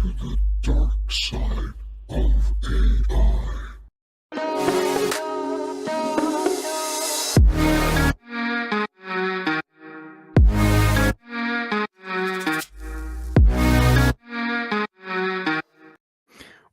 to the dark side of AI.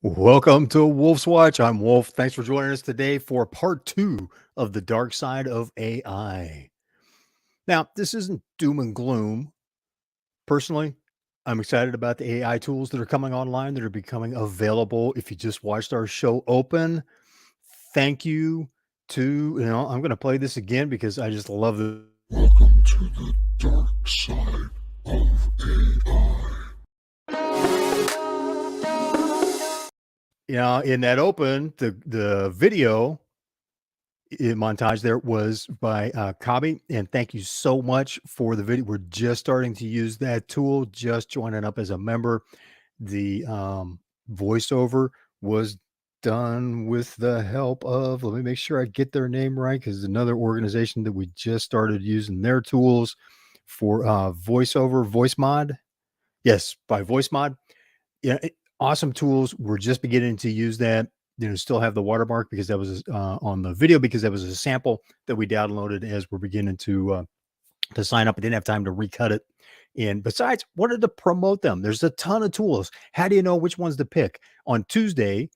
Welcome to Wolf's Watch. I'm Wolf. Thanks for joining us today for part 2 of the dark side of AI. Now, this isn't doom and gloom. Personally, I'm excited about the AI tools that are coming online that are becoming available. If you just watched our show open, thank you I'm going to play this again because I just love the. Welcome to the dark side of AI. In that open, the video montage there was by Kabi, and thank you so much for the video. We're just starting to use that tool, just joining up as a member. The voiceover was done with the help of, let me make sure I get their name right, because another organization that we just started using their tools for voiceover, voice mod. Yes, by voice mod. Yeah, awesome tools. We're just beginning to use that. Still have the watermark because that was on the video, because that was a sample that we downloaded as we're beginning to sign up. I didn't have time to recut it. And besides, wanted to promote them. There's a ton of tools. How do you know which ones to pick? On Tuesday,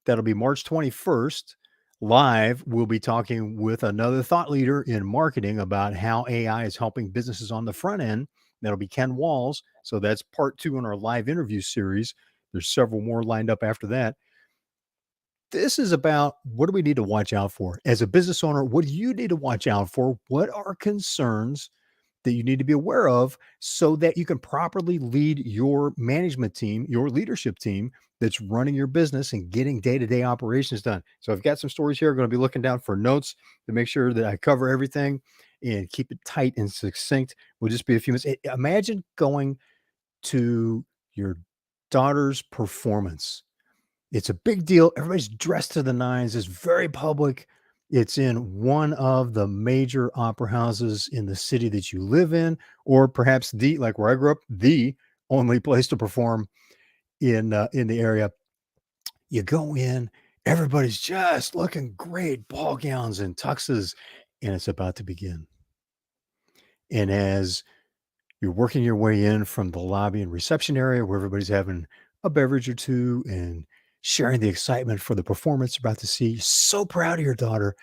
that'll be March 21st, live, we'll be talking with another thought leader in marketing about how AI is helping businesses on the front end. That'll be Ken Walls. So that's part 2 in our live interview series. There's several more lined up after that. This is about, what do we need to watch out for? As a business owner, what do you need to watch out for? What are concerns that you need to be aware of so that you can properly lead your management team, your leadership team that's running your business and getting day-to-day operations done? So I've got some stories here. I'm going to be looking down for notes to make sure that I cover everything and keep it tight and succinct. Will just be a few minutes. Imagine going to your daughter's performance. It's a big deal. Everybody's dressed to the nines. It's very public. It's in one of the major opera houses in the city that you live in, or perhaps like where I grew up, the only place to perform in the area. You go in, everybody's just looking great, ball gowns and tuxes, and it's about to begin. And as you're working your way in from the lobby and reception area where everybody's having a beverage or two and sharing the excitement for the performance you're about to see, you're so proud of your daughter.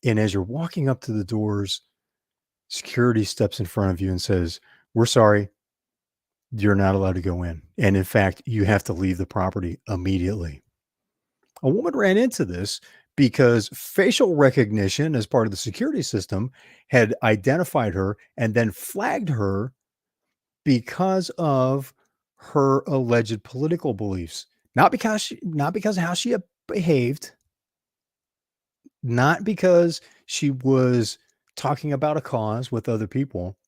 And as you're walking up to the doors, security steps in front of you and says, "We're sorry, you're not allowed to go in. And in fact, you have to leave the property immediately." A woman ran into this because facial recognition, as part of the security system, had identified her and then flagged her because of her alleged political beliefs. Not because of how she had behaved, not because she was talking about a cause with other people,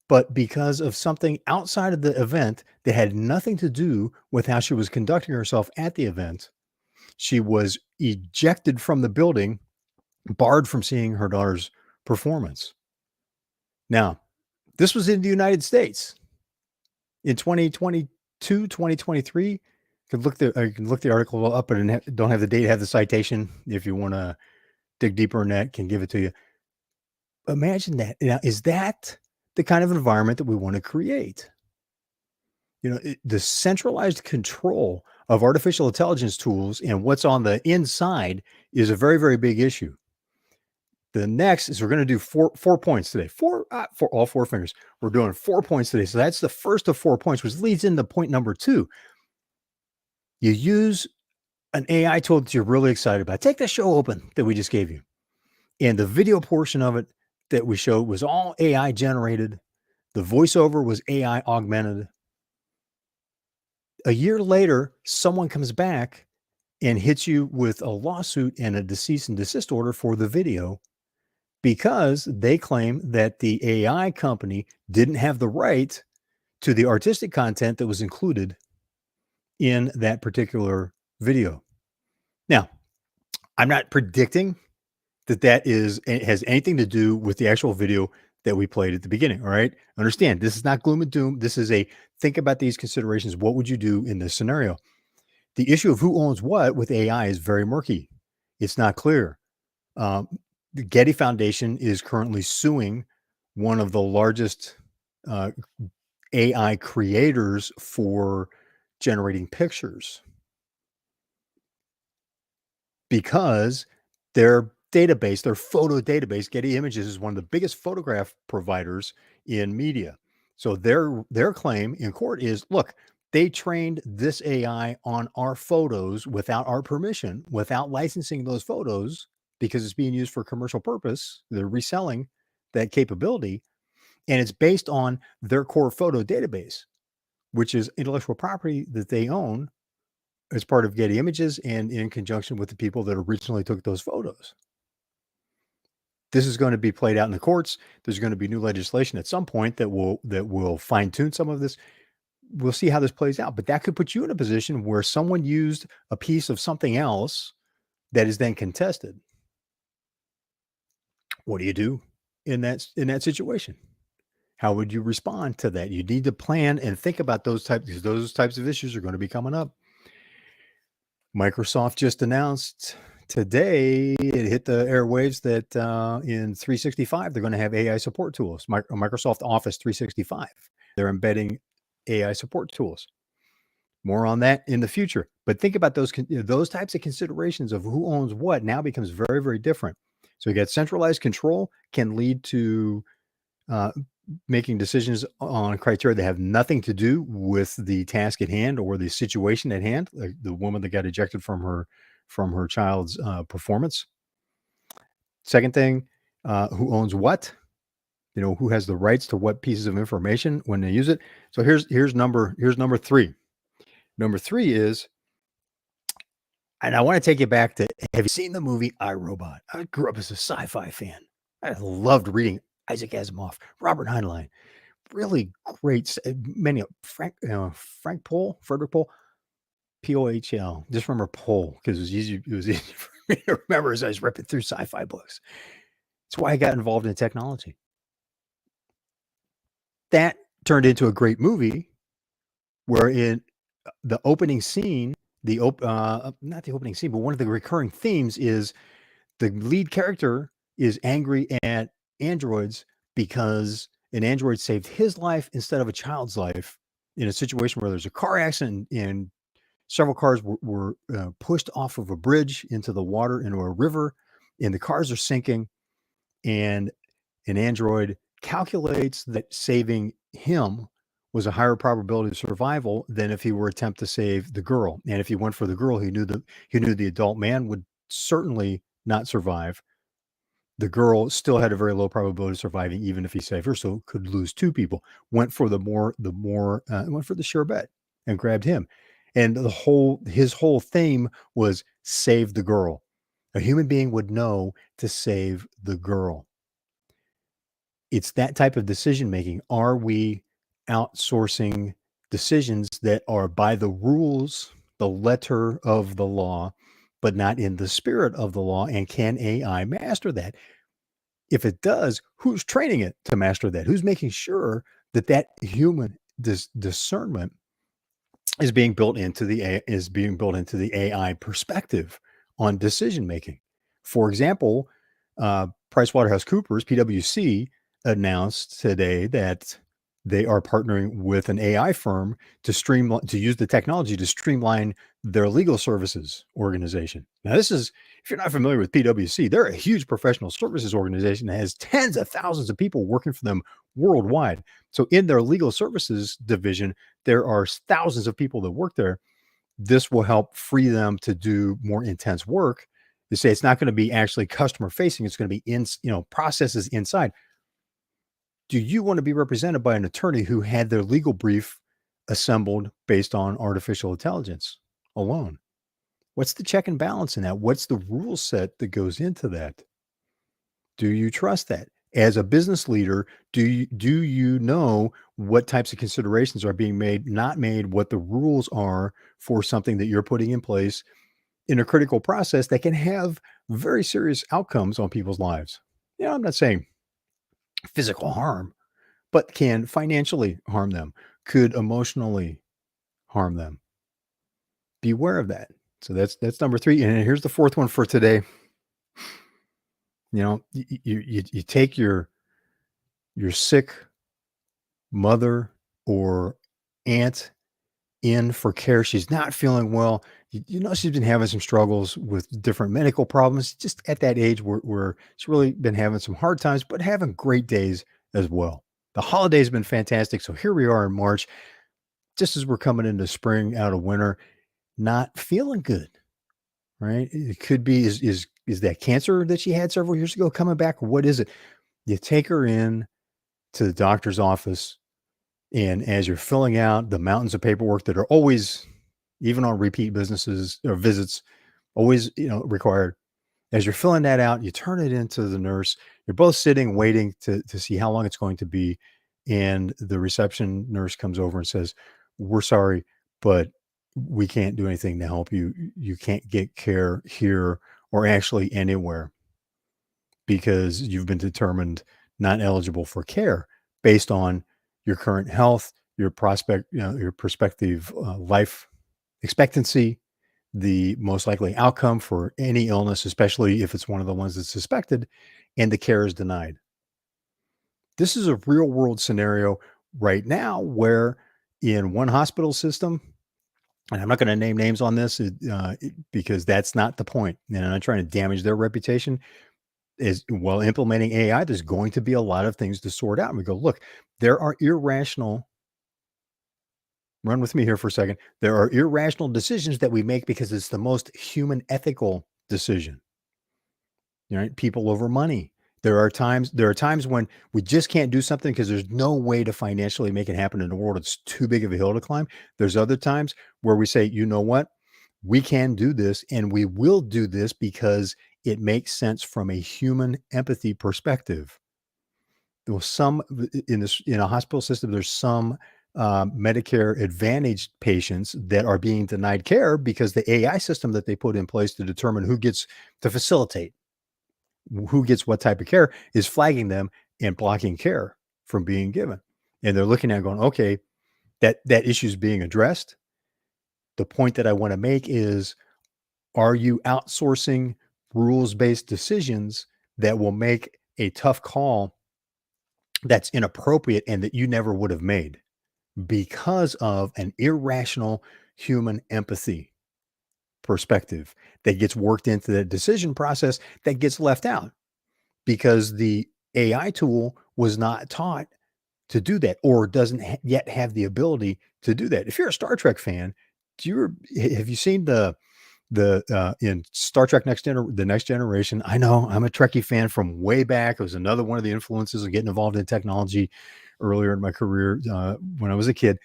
but because of something outside of the event that had nothing to do with how she was conducting herself at the event. She was ejected from the building, barred from seeing her daughter's performance. Now, this was in the United States in 2022, 2023. You can look the article up, but don't have the date, have the citation. If you want to dig deeper in that, can give it to you. Imagine that. Now, is that the kind of environment that we want to create? The centralized control of artificial intelligence tools and what's on the inside is a very, very big issue. The next is, we're going to do four points today. For all 4 fingers. We're doing 4 points today. So that's the first of 4 points, which leads into point number 2. You use an AI tool that you're really excited about. Take that show open that we just gave you. And the video portion of it that we showed was all AI generated. The voiceover was AI augmented. A year later, someone comes back and hits you with a lawsuit and a cease and desist order for the video, because they claim that the AI company didn't have the right to the artistic content that was included in that particular video. Now, I'm not predicting that has anything to do with the actual video that we played at the beginning. All right. Understand, this is not gloom and doom. This is a think about these considerations. What would you do in this scenario? The issue of who owns what with AI is very murky. It's not clear. Um, the Getty Foundation is currently suing one of the largest uh, AI creators for generating pictures because their database, their photo database, Getty Images, is one of the biggest photograph providers in media. So their claim in court is, look, they trained this AI on our photos without our permission, without licensing those photos because it's being used for commercial purpose. They're reselling that capability, and it's based on their core photo database, which is intellectual property that they own as part of Getty Images and in conjunction with the people that originally took those photos. This is going to be played out in the courts. There's going to be new legislation at some point that will fine tune some of this. We'll see how this plays out, but that could put you in a position where someone used a piece of something else that is then contested. What do you do in that situation? How would you respond to that? You need to plan and think about those types of issues are going to be coming up. Microsoft just announced today, it hit the airwaves that in 365, they're going to have AI support tools. Microsoft Office 365. They're embedding AI support tools. More on that in the future. But think about those types of considerations of who owns what now becomes very, very different. So you got centralized control can lead to making decisions on criteria that have nothing to do with the task at hand or the situation at hand, like the woman that got ejected from her child's performance. Second thing, who owns what? Who has the rights to what pieces of information when they use it. So here's number three. Number three is, and I want to take you back to, have you seen the movie I, Robot? I grew up as a sci-fi fan. I loved reading Isaac Asimov, Robert Heinlein. Really great. Many Frederick Pohl, Pohl. Just remember Pohl because it was easy. It was easy for me to remember as I was ripping through sci-fi books. That's why I got involved in technology. That turned into a great movie, where in the opening scene, not the opening scene, but one of the recurring themes is the lead character is angry at androids because an android saved his life instead of a child's life in a situation where there's a car accident and several cars were pushed off of a bridge into the water, into a river, and the cars are sinking. And an android calculates that saving him was a higher probability of survival than if he were attempt to save the girl. And if he went for the girl, he knew the adult man would certainly not survive. The girl still had a very low probability of surviving, even if he saved her, so could lose two people. Went for went for the sure bet and grabbed him. And his whole theme was save the girl. A human being would know to save the girl. It's that type of decision making. Are we outsourcing decisions that are by the rules, the letter of the law, but not in the spirit of the law? And can AI master that? If it does, who's training it to master that? Who's making sure that human discernment is being built into the AI perspective on decision making? For example, PricewaterhouseCoopers, PwC, announced today that they are partnering with an AI firm to use the technology to streamline their legal services organization. Now, if you're not familiar with PwC, they're a huge professional services organization that has tens of thousands of people working for them worldwide. So in their legal services division, there are thousands of people that work there. This will help free them to do more intense work. They say it's not going to be actually customer facing. It's going to be processes inside. Do you want to be represented by an attorney who had their legal brief assembled based on artificial intelligence alone? What's the check and balance in that? What's the rule set that goes into that? Do you trust that? As a business leader, do you know what types of considerations are being made, not made, what the rules are for something that you're putting in place in a critical process that can have very serious outcomes on people's lives? I'm not saying physical harm, but can financially harm them, could emotionally harm them. Beware of that. So that's number 3. And here's the fourth one for today. You take your sick mother or aunt in for care. She's not feeling well. She's been having some struggles with different medical problems, just at that age where she's really been having some hard times, but having great days as well. The holiday's been fantastic. So here we are in March, just as we're coming into spring out of winter, not feeling good, right? It could be is that cancer that she had several years ago coming back? What is it? You take her in to the doctor's office, and as you're filling out the mountains of paperwork that are always, even on repeat businesses or visits, always, required. As you're filling that out, you turn it into the nurse. You're both sitting, waiting to see how long it's going to be. And the reception nurse comes over and says, "We're sorry, but we can't do anything to help you. You can't get care here or actually anywhere because you've been determined not eligible for care based on your current health, your your prospective life expectancy, the most likely outcome for any illness, especially if it's one of the ones that's suspected, and the care is denied." This is a real world scenario right now where in one hospital system, and I'm not going to name names on this because that's not the point. And I'm not trying to damage their reputation. Is while implementing AI, there's going to be a lot of things to sort out. And we go, look, there are irrational, run with me here for a second. There are irrational decisions that we make because it's the most human ethical decision, right? People over money. There are times when we just can't do something because there's no way to financially make it happen in the world. It's too big of a hill to climb. There's other times where we say, you know what? We can do this and we will do this because it makes sense from a human empathy perspective. There was some in a hospital system, there's some Medicare Advantage patients that are being denied care because the AI system that they put in place to determine who gets to facilitate who gets what type of care is flagging them and blocking care from being given. And they're looking at going, okay, that issue is being addressed. The point that I want to make is, are you outsourcing rules-based decisions that will make a tough call that's inappropriate and that you never would have made because of an irrational human empathy perspective that gets worked into the decision process that gets left out because the AI tool was not taught to do that or doesn't yet have the ability to do that. If you're a Star Trek fan, have you seen the in Star Trek the Next Generation? I know I'm a Trekkie fan from way back. It was another one of the influences of getting involved in technology earlier in my career when I was a kid.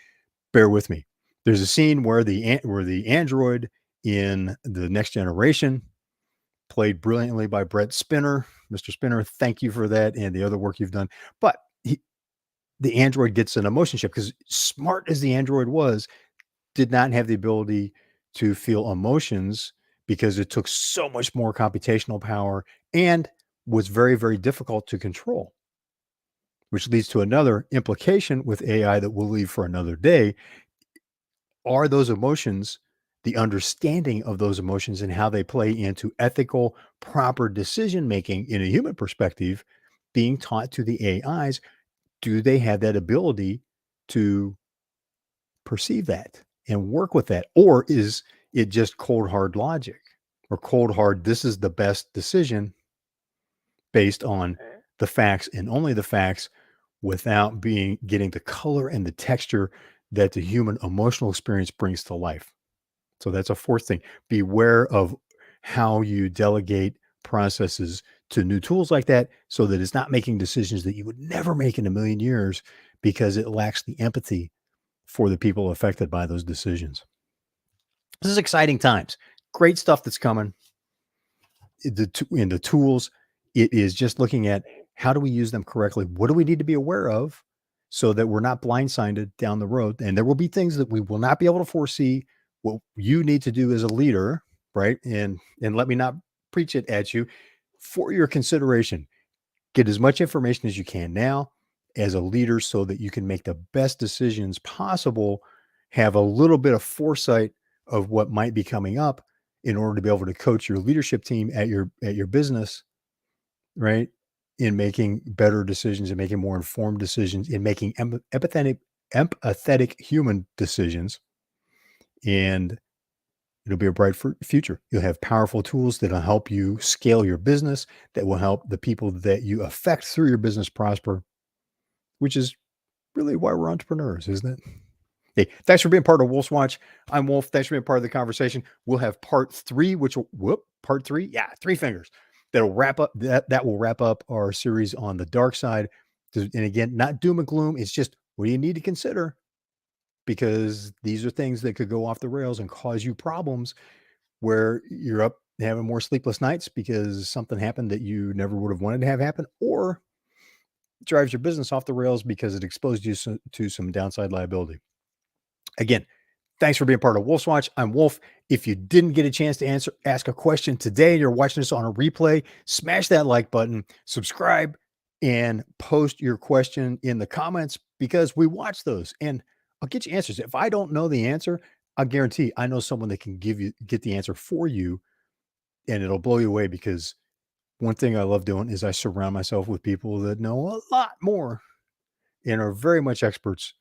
Bear with me. There's a scene where the android in the Next Generation, played brilliantly by Brett Spinner. Mr. Spinner, thank you for that and the other work you've done. But the android gets an emotion chip because, smart as the android was, did not have the ability to feel emotions because it took so much more computational power and was very, very difficult to control, which leads to another implication with AI that we'll leave for another day. Are those emotions, the understanding of those emotions and how they play into ethical, proper decision making in a human perspective, being taught to the AIs? Do they have that ability to perceive that and work with that? Or is it just cold, hard logic or cold, hard, this is the best decision based on the facts and only the facts without getting the color and the texture that the human emotional experience brings to life? So that's a fourth thing. Beware of how you delegate processes to new tools like that so that it's not making decisions that you would never make in a million years because it lacks the empathy for the people affected by those decisions. This is exciting times. Great stuff that's coming. In the tools, it is just looking at how do we use them correctly? What do we need to be aware of so that we're not blindsided down the road? And there will be things that we will not be able to foresee. What you need to do as a leader, right? And let me not preach it at you, for your consideration. Get as much information as you can now as a leader so that you can make the best decisions possible, have a little bit of foresight of what might be coming up in order to be able to coach your leadership team at your business, right? In making better decisions and making more informed decisions, in making empathetic human decisions, and it'll be a bright future. You'll have powerful tools that'll help you scale your business, that will help the people that you affect through your business prosper, which is really why we're entrepreneurs, isn't it? Hey, thanks for being part of Wolf's Watch. I'm Wolf. Thanks for being part of the conversation. We'll have part three, which will part three. Yeah, three fingers. That'll wrap up that will wrap up our series on the dark side. And again, not doom and gloom. It's just what do you need to consider, because these are things that could go off the rails and cause you problems where you're up having more sleepless nights because something happened that you never would have wanted to have happen, or drives your business off the rails because it exposed you to some downside liability. Again, thanks for being part of Wolf's Watch. I'm Wolf. If you didn't get a chance to ask a question today and you're watching this on a replay, smash that like button, subscribe, and post your question in the comments, because we watch those and I'll get you answers. If I don't know the answer, I guarantee I know someone that can get the answer for you, and it'll blow you away, because one thing I love doing is I surround myself with people that know a lot more and are very much experts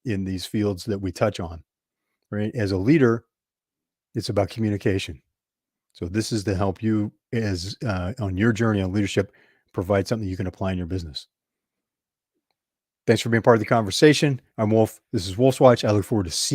in these fields that we touch on, right? As a leader, it's about communication. So this is to help you as on your journey on leadership, provide something you can apply in your business. Thanks for being part of the conversation. I'm Wolf. This is Wolf's Watch. I look forward to seeing